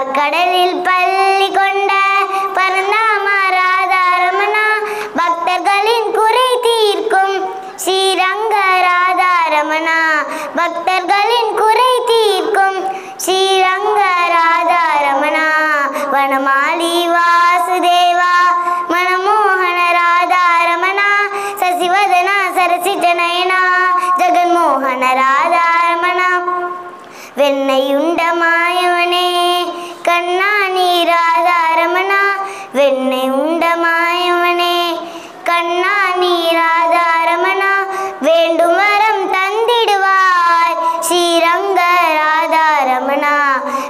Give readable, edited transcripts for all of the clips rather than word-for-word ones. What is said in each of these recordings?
பார்க்கடலில் பள்ளி கொண்ட பரந்தாம ராதா ரமணா பக்தர்களின் குறை தீர்க்கும் ஸ்ரீரங்க ராதா ரமணா பக்தர்களின் குறை தீர்க்கும் ஸ்ரீரங்க ராதா ரமணா வனமாலி வாசுதேவா மனமோகன ராதா ரமணா சசிவதனா சரசிஜ நயனா ஜெகன்மோகன ராதா ரமணா வெண்ணையுண்ட மாயவனே கண்ணா நீ ராதா ரமணா வெண்ணை உண்ட மாயவனே கண்ணா நீ ராதா ரமணா வேண்டும் வரம் தந்திடுவாய் ஸ்ரீரங்க ராதா ரமணா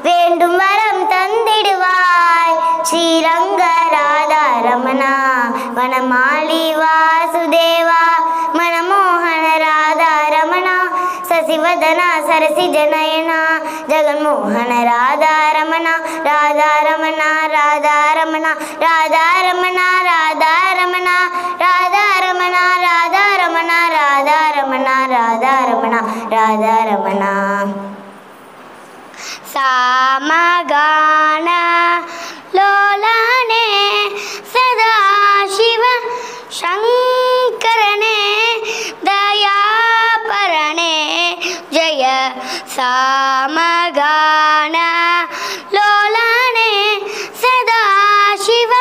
வேண்டும் வரம் தந்திடுவாய் ஸ்ரீரங்க ராதா ரமணா வனமாலி வாசுதேவா மனமோகன ராதா ரமணா சசிவதனா சரசிஜ நயனா ஜெகன்மோகன ராதா ரமணா ராதா ரமணா ராதா ரமணா ராதா ரமணா ராதா ரமணா ராதா ரமணா ராதா ரமணா ராதா ரமணா ராதா ரமணா ராதா ரமணா சாமகான லோலானே சதாசிவ சங்கரனே தயாபரணே ஜய சாமகான லோலானே சதாசிவ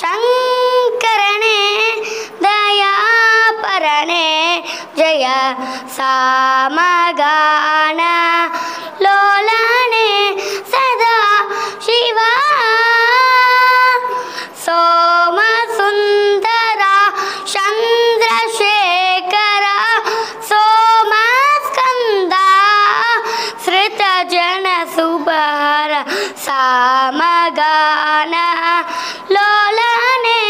சங்கரனே தயாபரணே ஜய சாமகான லோலானே சதா சிவா சோம சுந்தரா சந்திரசேகர சோம ஸ்கந்தா ஸ்ருத ஜன சுபர சாமகான லோலானே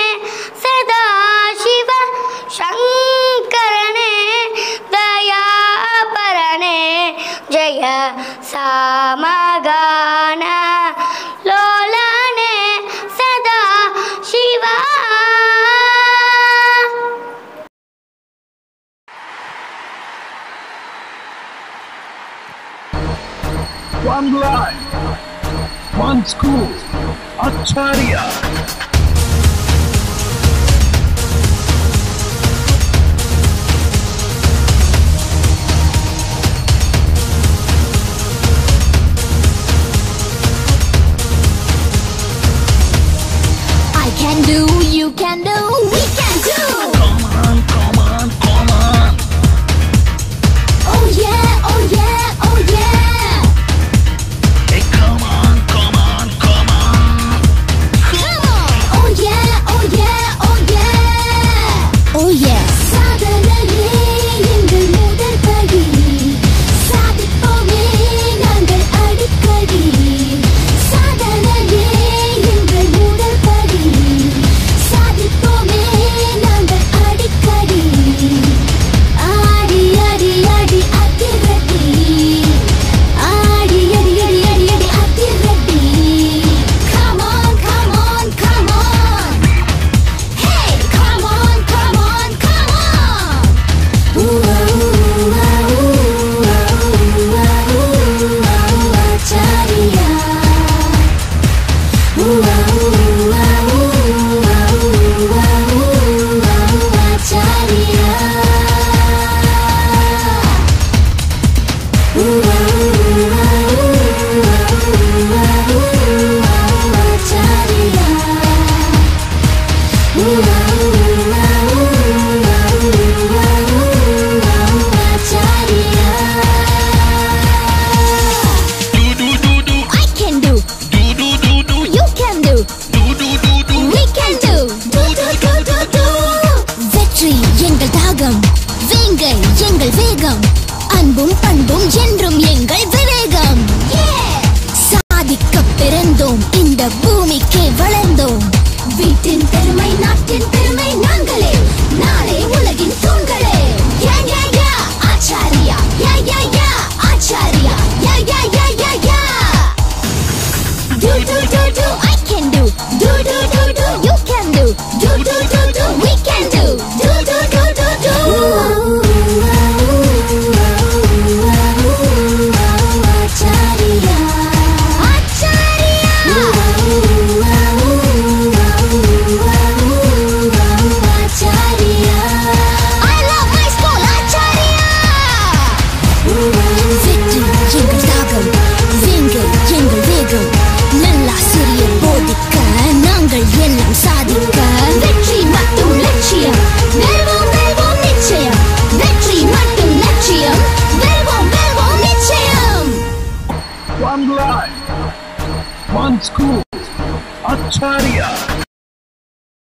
சதா சிவ சங்கரனே தயாபரணே ஜய சாமகான லோலானே சதா Siva. One life, one school, Acharya. I can do, you can do, we can do. Come on, come on, come on. Oh yeah, oh yeah, oh yeah. Hey, come on, come on, come on. Come on. Acharya.